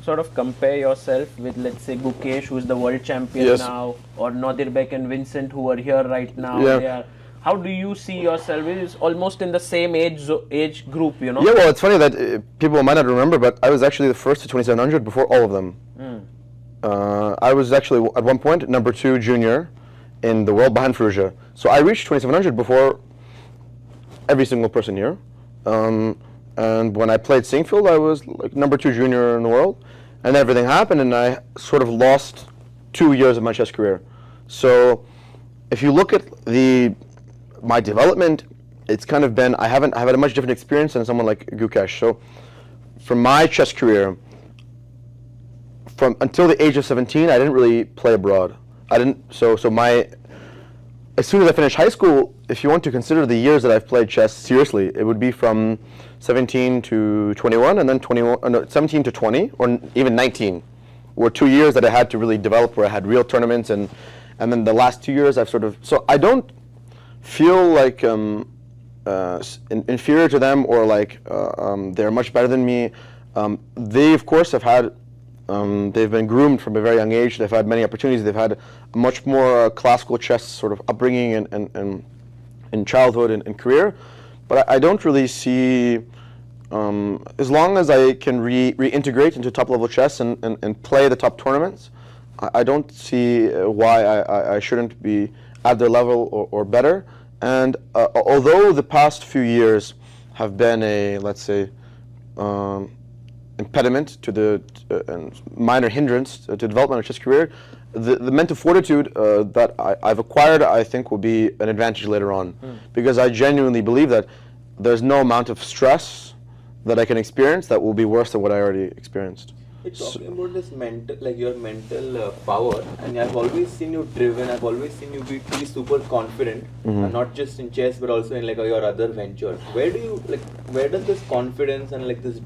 sort of compare yourself with, let's say, Gukesh, who is the world champion Yes. now, or Nodirbek and Vincent, who are here right now? Yeah. How do you see yourself? It's almost in the same age group, you know? Yeah, well, it's funny that people might not remember, but I was actually the first to 2700 before all of them. I was actually, at one point, number 2 junior in the world behind Ferrugia. So I reached 2700 before every single person here. And when I played Singfield, I was like number 2 junior in the world. And everything happened, and I sort of lost 2 years of my chess career. So if you look at my development, it's kind of been, I've had a much different experience than someone like Gukesh. So from my chess career, until the age of 17, I didn't really play abroad. As soon as I finished high school, if you want to consider the years that I've played chess seriously, it would be from 17 to 21, and then 17 to 20, or even 19, were 2 years that I had to really develop, where I had real tournaments, and then the last 2 years I've so I don't feel like inferior to them, or like they're much better than me. They, of course, they've been groomed from a very young age. They've had many opportunities. They've had a much more classical chess sort of upbringing and in childhood and career. But I don't really see, as long as I can reintegrate into top level chess and play the top tournaments, I don't see why I shouldn't be at their level or better. And although the past few years have been a, let's say, impediment to the minor hindrance to development of chess career, the mental fortitude that I've acquired, I think, will be an advantage later on, because I genuinely believe that there's no amount of stress that I can experience that will be worse than what I already experienced. It's talking about this mental, like your mental power, and I've always seen you driven. I've always seen you be super confident, and not just in chess but also in like your other ventures. Where does this confidence and like this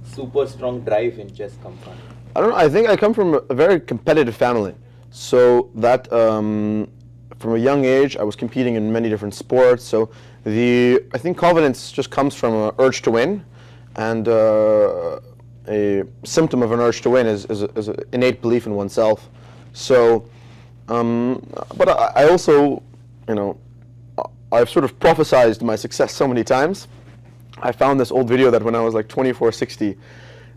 super strong drive in chess come from? I don't know. I think I come from a very competitive family, so that from a young age I was competing in many different sports. So I think confidence just comes from an urge to win, and a symptom of an urge to win is an innate belief in oneself. So, but I also, I've sort of prophesized my success so many times. I found this old video that when I was like 2460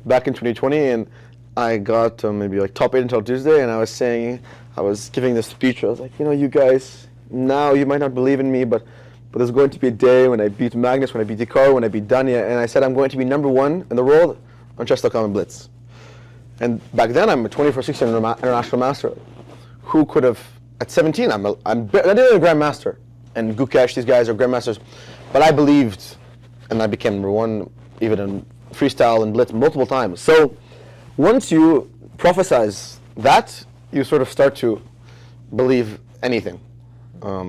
back in 2020, and I got maybe like top 8 until Tuesday, and I was giving this speech. I was like, you guys, now you might not believe in me, but there's going to be a day when I beat Magnus, when I beat Hikaru, when I beat Dania, and I said I'm going to be number 1 in the world on chess.com and Blitz. And back then I'm a 2460 international master. Who could have, at 17, I'm not even a grandmaster, and Gukesh, these guys are grandmasters, but I believed, and I became number 1 even in freestyle and Blitz multiple times. So once you prophesize that, you sort of start to believe anything,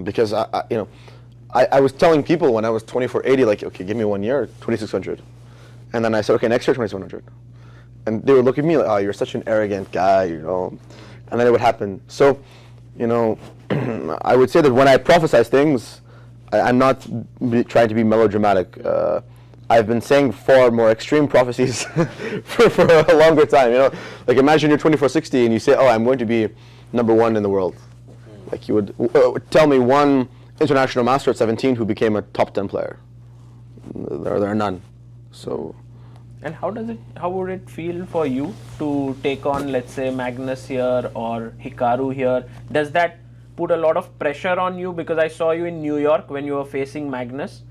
because I was telling people when I was 2480, like, okay, give me 1 year, 2600. And then I said, okay, next year, 2700. And they would look at me like, oh, you're such an arrogant guy, And then it would happen. So, I would say that when I prophesize things, I'm not trying to be melodramatic. I've been saying far more extreme prophecies for a longer time, Like imagine you're 2460 and you say, oh, I'm going to be number 1 in the world. Like you would tell me one international master at 17 who became a top 10 player. There are none. So. And how would it feel for you to take on, let's say, Magnus here or Hikaru here? Does that put a lot of pressure on you? Because I saw you in New York when you were facing Magnus.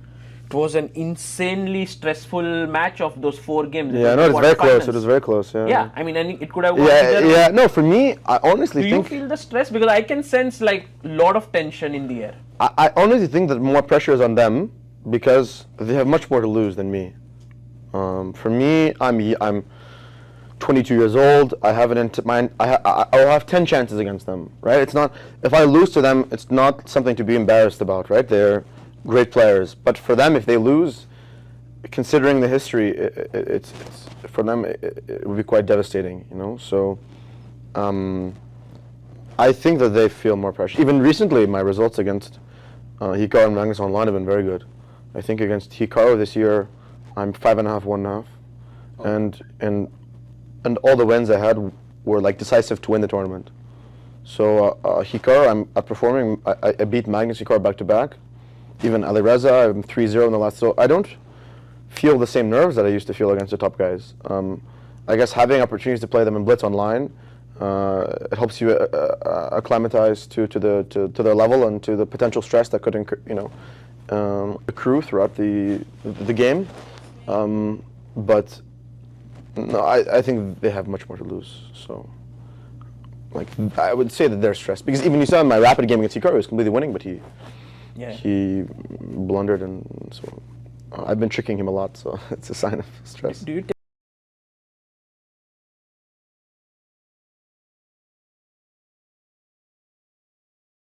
It was an insanely stressful match of those 4 games. Yeah, no, it's very close. It was very close. Yeah. Yeah, I mean, and it could have gone Yeah. No, for me, I honestly think. Do you feel the stress? Because I can sense like a lot of tension in the air. I honestly think that more pressure is on them because they have much more to lose than me. For me, I'm 22 years old. I have I'll have 10 chances against them, right? It's not, if I lose to them, it's not something to be embarrassed about, right? They're great players, but for them, if they lose, considering the history, it's for them it would be quite devastating, So, I think that they feel more pressure. Even recently, my results against Hikaru and Magnus online have been very good. I think against Hikaru this year, I'm 5.5, 1.5, and and all the wins I had were like decisive to win the tournament. So Hikaru, I'm outperforming. I beat Magnus Hikaru back to back. Even Alireza, I'm 3-0 in the last. So I don't feel the same nerves that I used to feel against the top guys. I guess having opportunities to play them in Blitz online, it helps you acclimatize to their level and to the potential stress that could accrue throughout the game. But no, I think they have much more to lose. So, like, I would say that they're stressed because even you saw in my rapid game against Hikaru, he was completely winning, but he blundered, and so I've been tricking him a lot. So it's a sign of stress. Do you